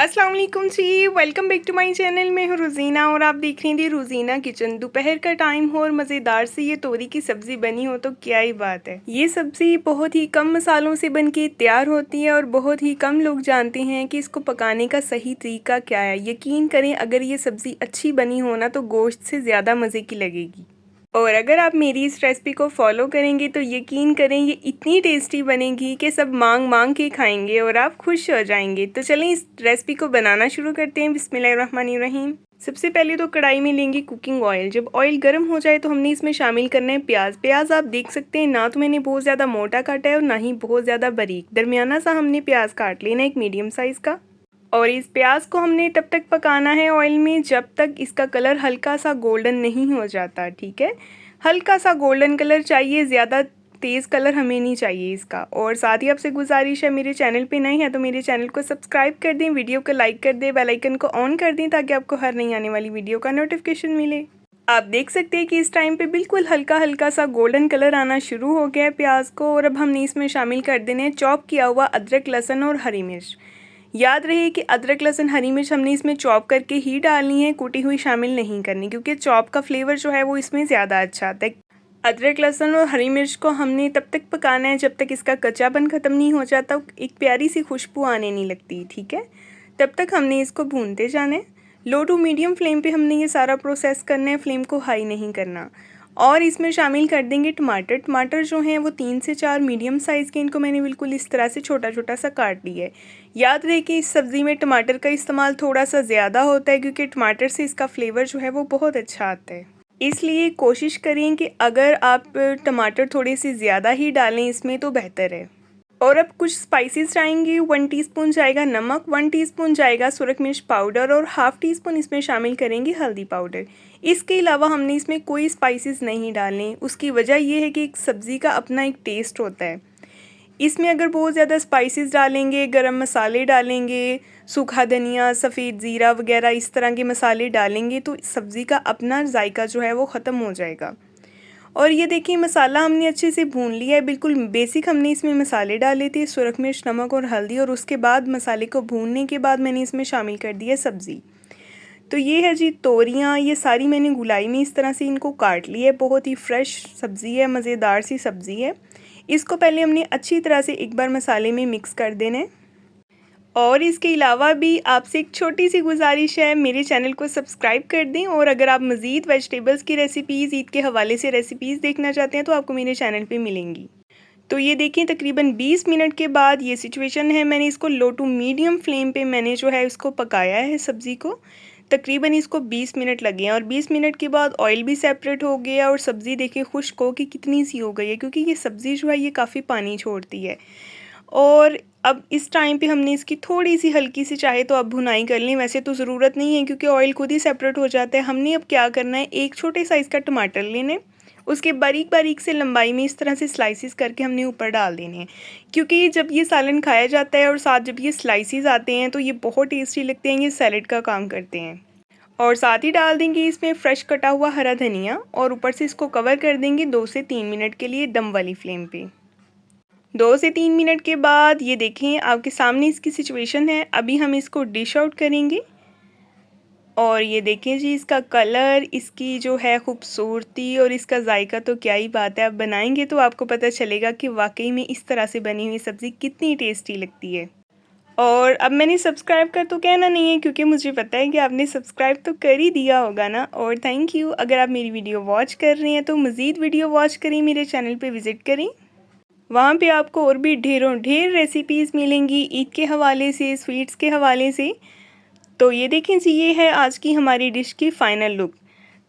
अस्सलाम वालेकुम जी, welcome back to my channel. मैं हूँ रोज़ीना और आप देख रहे हैं रोज़ीना किचन। दोपहर का टाइम हो और मज़ेदार से ये तोरी की सब्ज़ी बनी हो तो क्या ही बात है। ये सब्ज़ी बहुत ही कम मसालों से बनके तैयार होती है और बहुत ही कम लोग जानते हैं कि इसको पकाने का सही तरीका क्या है। यकीन करें, अगर ये सब्ज़ी अच्छी बनी हो ना तो गोश्त से ज़्यादा मज़े की लगेगी। और अगर आप मेरी इस रेसिपी को फॉलो करेंगे तो यकीन करें ये इतनी टेस्टी बनेगी कि सब मांग मांग के खाएंगे और आप खुश हो जाएंगे। तो चलें इस रेसिपी को बनाना शुरू करते हैं। बिस्मिल्लाहिर्रहमानिर्रहीम। सबसे पहले तो कढ़ाई में लेंगे कुकिंग ऑयल। जब ऑयल गर्म हो जाए तो हमने इसमें शामिल करना है प्याज। प्याज आप देख सकते हैं, ना तो मैंने बहुत ज़्यादा मोटा काटा है और ना ही बहुत ज़्यादा बारीक, दरमियाना सा हमने प्याज काट लेना है, एक मीडियम साइज़ का। और इस प्याज को हमने तब तक पकाना है ऑयल में जब तक इसका कलर हल्का सा गोल्डन नहीं हो जाता। ठीक है, हल्का सा गोल्डन कलर चाहिए, ज़्यादा तेज़ कलर हमें नहीं चाहिए इसका। और साथ ही आपसे गुजारिश है, मेरे चैनल पे नए हैं तो मेरे चैनल को सब्सक्राइब कर दें, वीडियो को लाइक कर दें, बेल आइकन को ऑन कर दें ताकि आपको हर नई आने वाली वीडियो का नोटिफिकेशन मिले। आप देख सकते हैं कि इस टाइम पे बिल्कुल हल्का हल्का सा गोल्डन कलर आना शुरू हो गया है प्याज को। और अब हमने इसमें शामिल कर देने हैं चॉप किया हुआ अदरक, लहसुन और हरी मिर्च। याद रहे कि अदरक, लहसुन, हरी मिर्च हमने इसमें चॉप करके ही डालनी है, कूटी हुई शामिल नहीं करनी, क्योंकि चॉप का फ्लेवर जो है वो इसमें ज़्यादा अच्छा आता है। अदरक, लहसुन और हरी मिर्च को हमने तब तक पकाना है जब तक इसका कच्चापन ख़त्म नहीं हो जाता, एक प्यारी सी खुशबू आने नहीं लगती। ठीक है, तब तक हमने इसको भूनते जाना है। लो टू मीडियम फ्लेम पे हमने ये सारा प्रोसेस करना है, फ्लेम को हाई नहीं करना। और इसमें शामिल कर देंगे टमाटर। टमाटर जो हैं वो 3 से 4 मीडियम साइज़ के, इनको मैंने बिल्कुल इस तरह से छोटा छोटा सा काट लिया है। याद रहे कि इस सब्ज़ी में टमाटर का इस्तेमाल थोड़ा सा ज़्यादा होता है, क्योंकि टमाटर से इसका फ्लेवर जो है वो बहुत अच्छा आता है। इसलिए कोशिश करें कि अगर आप टमाटर थोड़े से ज़्यादा ही डालें इसमें तो बेहतर है। और अब कुछ स्पाइसेस जाएंगे। 1 टीस्पून जाएगा नमक, 1 टीस्पून जाएगा सुरख मिर्च पाउडर और हाफ़ टी स्पून इसमें शामिल करेंगे हल्दी पाउडर। इसके अलावा हमने इसमें कोई स्पाइसेस नहीं डालने। उसकी वजह यह है कि एक सब्ज़ी का अपना एक टेस्ट होता है। इसमें अगर बहुत ज़्यादा स्पाइसेस डालेंगे, गरम मसाले डालेंगे, सूखा धनिया, सफ़ेद ज़ीरा वगैरह इस तरह के मसाले डालेंगे तो सब्ज़ी का अपना जायका जो है वो ख़त्म हो जाएगा। और ये देखिए मसाला हमने अच्छे से भून लिया है। बिल्कुल बेसिक हमने इसमें मसाले डाले थे, सुरख मिर्च, नमक और हल्दी। और उसके बाद मसाले को भूनने के बाद मैंने इसमें शामिल कर दिया सब्ज़ी। तो ये है जी तोरियाँ, ये सारी मैंने गुलाई में इस तरह से इनको काट लिया है। बहुत ही फ्रेश सब्ज़ी है, मज़ेदार सी सब्ज़ी है। इसको पहले हमने अच्छी तरह से एक बार मसाले में मिक्स कर देना है। और इसके अलावा भी आपसे एक छोटी सी गुजारिश है, मेरे चैनल को सब्सक्राइब कर दें। और अगर आप मज़ीद वेजिटेबल्स की रेसिपीज़, ईद के हवाले से रेसिपीज़ देखना चाहते हैं तो आपको मेरे चैनल पे मिलेंगी। तो ये देखें तकरीबन 20 मिनट के बाद ये सिचुएशन है। मैंने इसको लो टू मीडियम फ्लेम पे मैंने जो है इसको पकाया है सब्ज़ी को। तकरीबन इसको 20 मिनट लगे हैं और 20 मिनट के बाद ऑयल भी सेपरेट हो गया और सब्ज़ी देखिए खुश्क हो कि कितनी सी हो गई है, क्योंकि ये सब्ज़ी जो है ये काफ़ी पानी छोड़ती है। और अब इस टाइम पे हमने इसकी थोड़ी सी हल्की सी चाहे तो आप भुनाई कर लें, वैसे तो ज़रूरत नहीं है क्योंकि ऑयल खुद ही सेपरेट हो जाता है। हमने अब क्या करना है, एक छोटे साइज़ का टमाटर लेने, उसके बारीक बारीक से लंबाई में इस तरह से स्लाइसिस करके हमने ऊपर डाल देने हैं। क्योंकि जब ये सालन खाया जाता है और साथ जब ये स्लाइसिस आते हैं तो ये बहुत टेस्टी लगते हैं, ये सैलेड का काम करते हैं। और साथ ही डाल देंगे इसमें फ्रेश कटा हुआ हरा धनिया और ऊपर से इसको कवर कर देंगे 2 से 3 मिनट के लिए दम वाली फ्लेम पे। 2 से 3 मिनट के बाद ये देखें आपके सामने इसकी सिचुएशन है। अभी हम इसको डिश आउट करेंगे और ये देखें जी इसका कलर, इसकी जो है खूबसूरती और इसका जायका तो क्या ही बात है। आप बनाएंगे तो आपको पता चलेगा कि वाकई में इस तरह से बनी हुई सब्ज़ी कितनी टेस्टी लगती है। और अब मैंने सब्सक्राइब कर तो कहना नहीं है क्योंकि मुझे पता है कि आपने सब्सक्राइब तो कर ही दिया होगा ना। और थैंक यू। अगर आप मेरी वीडियो वॉच कर रहे हैं तो मज़ीद वीडियो वॉच करें, मेरे चैनल पे विज़िट करें। वहाँ पे आपको और भी ढेरों ढेर रेसिपीज़ मिलेंगी ईद के हवाले से, स्वीट्स के हवाले से। तो ये देखें जी, ये है आज की हमारी डिश की फ़ाइनल लुक।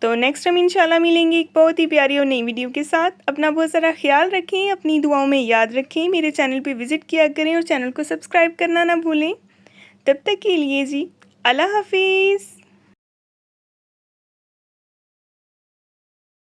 तो नेक्स्ट टाइम इंशाल्लाह मिलेंगे एक बहुत ही प्यारी और नई वीडियो के साथ। अपना बहुत सारा ख्याल रखें, अपनी दुआओं में याद रखें, मेरे चैनल पे विज़िट किया करें और चैनल को सब्सक्राइब करना ना भूलें। तब तक के लिए जी अल्लाह हाफिज़।